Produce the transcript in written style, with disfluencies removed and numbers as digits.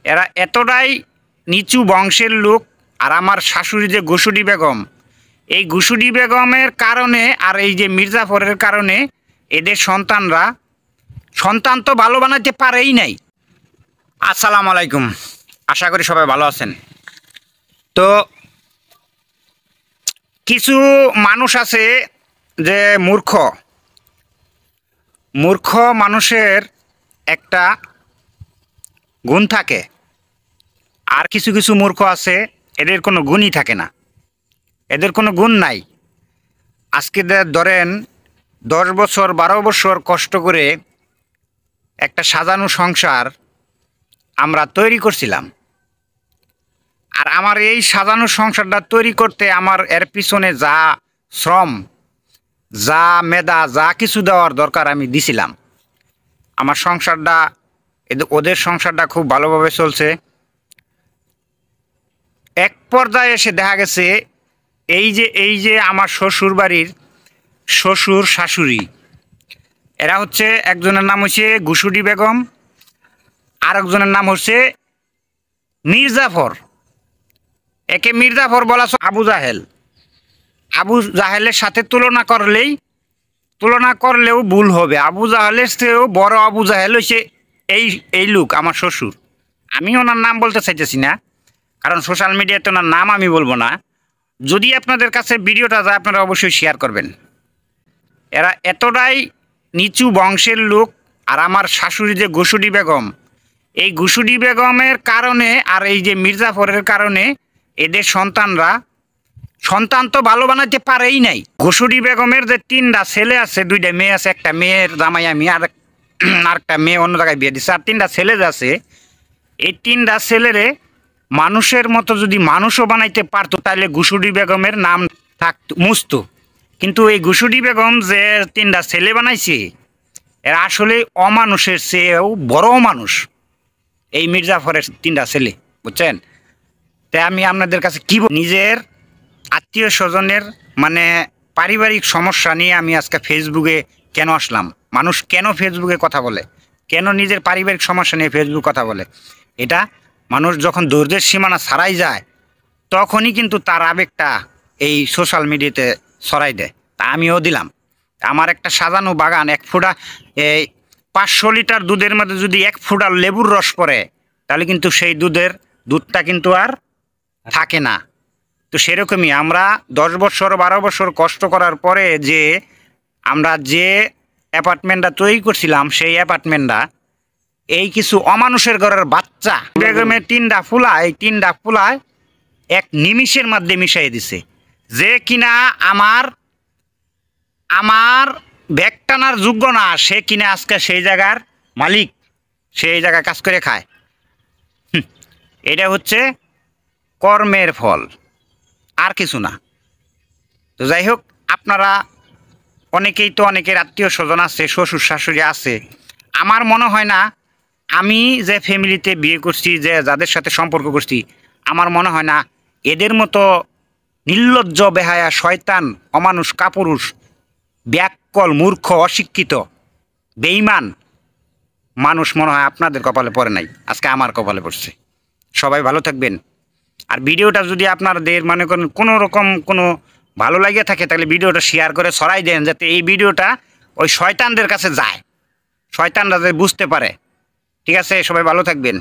এরা এতটাই নিচু বংশের লোক। আর আমার শাশুড়ি যে গুসুডি বেগম, এই গুসুডি বেগমের কারণে আর এই যে মির্জাফরের কারণে এদের সন্তান তো ভালো বানাতে পারেই নাই। আসসালামু আলাইকুম, আশা করি সবাই ভালো আছেন। তো কিছু মানুষ আছে যে মূর্খ মানুষের একটা গুণ থাকে, আর কিছু কিছু মূর্খ আছে এদের কোনো গুণই থাকে না, এদের কোনো গুণ নাই। আজকে ধরেন 10 বছর 12 বছর কষ্ট করে একটা সাজানো সংসার আমরা তৈরি করছিলাম, আর আমার এই সাজানো সংসারটা তৈরি করতে আমার এর পিছনে যা শ্রম, যা মেধা, যা কিছু দেওয়ার দরকার আমি দিছিলাম। আমার সংসারটা, ওদের সংসারটা খুব ভালোভাবে চলছে। এক পর্যায়ে এসে দেখা গেছে এই যে আমার শ্বশুর বাড়ির শ্বশুর শাশুড়ি, এরা হচ্ছে, একজনের নাম হচ্ছে গুসুডি বেগম, আর একজনের নাম হচ্ছে মির্জাফর। একে মির্জাফর বলা আবু জাহেলের সাথে তুলনা করলেও ভুল হবে। আবু জাহেলের চেয়েও বড় আবু জাহেল হচ্ছে এই লোক আমার শ্বশুর। আমি ওনার নাম বলতে চাইতেছি না, কারণ সোশ্যাল মিডিয়াতে ওনার নাম আমি বলবো না। যদি আপনাদের কাছে ভিডিওটা যায় আপনারা অবশ্যই শেয়ার করবেন। এরা এতটাই নিচু বংশের লোক। আর আমার শাশুড়ি যে গুসুডি বেগম, এই গুসুডি বেগমের কারণে আর এই যে মির্জাফরের কারণে এদের সন্তান তো ভালো বানাতে পারেই নাই। গুসুডি বেগমের যে 3টা ছেলে আছে, 2টা মেয়ে আছে, একটা মেয়ের জামাই আমি, আর একটা মেয়ে অন্য জায়গায় বিয়ে দিচ্ছে, আর 3টা ছেলে আছে। এই 3টা ছেলেরে মানুষের মতো যদি মানুষও বানাইতে পারতো তাহলে গুসুডি বেগমের নাম থাকতো, মুছতো। কিন্তু এই গুসুডি বেগম যে 3টা ছেলে বানাইছে, এরা আসলে অমানুষের চেয়েও বড় মানুষ, এই মির্জাফরের 3টা ছেলে, বুঝছেন? তাই আমি আপনাদের কাছে কি নিজের আত্মীয় স্বজনের মানে পারিবারিক সমস্যা নিয়ে আমি আজকে ফেসবুকে কেন আসলাম, মানুষ কেন ফেসবুকে কথা বলে, কেন নিজের পারিবারিক সমস্যা নিয়ে ফেসবুক কথা বলে, এটা মানুষ যখন ধৈর্যের সীমানা ছাড়াই যায় তখনই কিন্তু তার আবেগটা এই সোশ্যাল মিডিয়াতে ছড়াই দেয়। তা আমিও দিলাম। আমার একটা সাজানো বাগান, 1 ফোঁটা এই 500 লিটার দুধের মধ্যে যদি 1 ফোঁটা লেবুর রস পড়ে তাহলে কিন্তু সেই দুধটা কিন্তু আর থাকে না। তো সেরকমই আমরা 10 বছর 12 বছর কষ্ট করার পরে যে আমরা যে অ্যাপার্টমেন্টটা তৈরি করছিলাম, সেই অ্যাপার্টমেন্টটা এই কিছু অমানুষের ঘরের বাচ্চা বেগমের 3টা ফুলা, এই 3টা ফুলায় এক নিমিষের মধ্যে মিশিয়ে দিছে, যে কিনা আমার ব্যাগ টানার যোগ্য না, সে কিনা আজকে সেই জায়গার মালিক, সেই জায়গায় কাজ করে খায়। এটা হচ্ছে কর্মের ফল, আর কিছু না। তো যাই হোক, আপনারা অনেকেই তো অনেকের আত্মীয় স্বজন আছে, শ্বশুর শাশুড়ি আছে। আমার মনে হয় না আমি যে ফ্যামিলিতে বিয়ে করছি, যে যাদের সাথে সম্পর্ক করছি, আমার মনে হয় না এদের মতো নির্লজ্জ, বেহায়া, শয়তান, অমানুষ, কাপুরুষ, ব্যাককল, মূর্খ, অশিক্ষিত, বেঈমান মানুষ মনে হয় আপনাদের কপালে পড়ে নাই, আজকে আমার কপালে পড়ছে। সবাই ভালো থাকবেন। আর ভিডিওটা যদি আপনাদের মনে করেন কোনো ভালো লাগে থাকে তাহলে ভিডিওটা শেয়ার করে ছড়াই দেন, যাতে এই ভিডিওটা ওই শয়তানদের কাছে যায়, শয়তানরা যাতে বুঝতে পারে। ঠিক আছে, সবাই ভালো থাকবেন।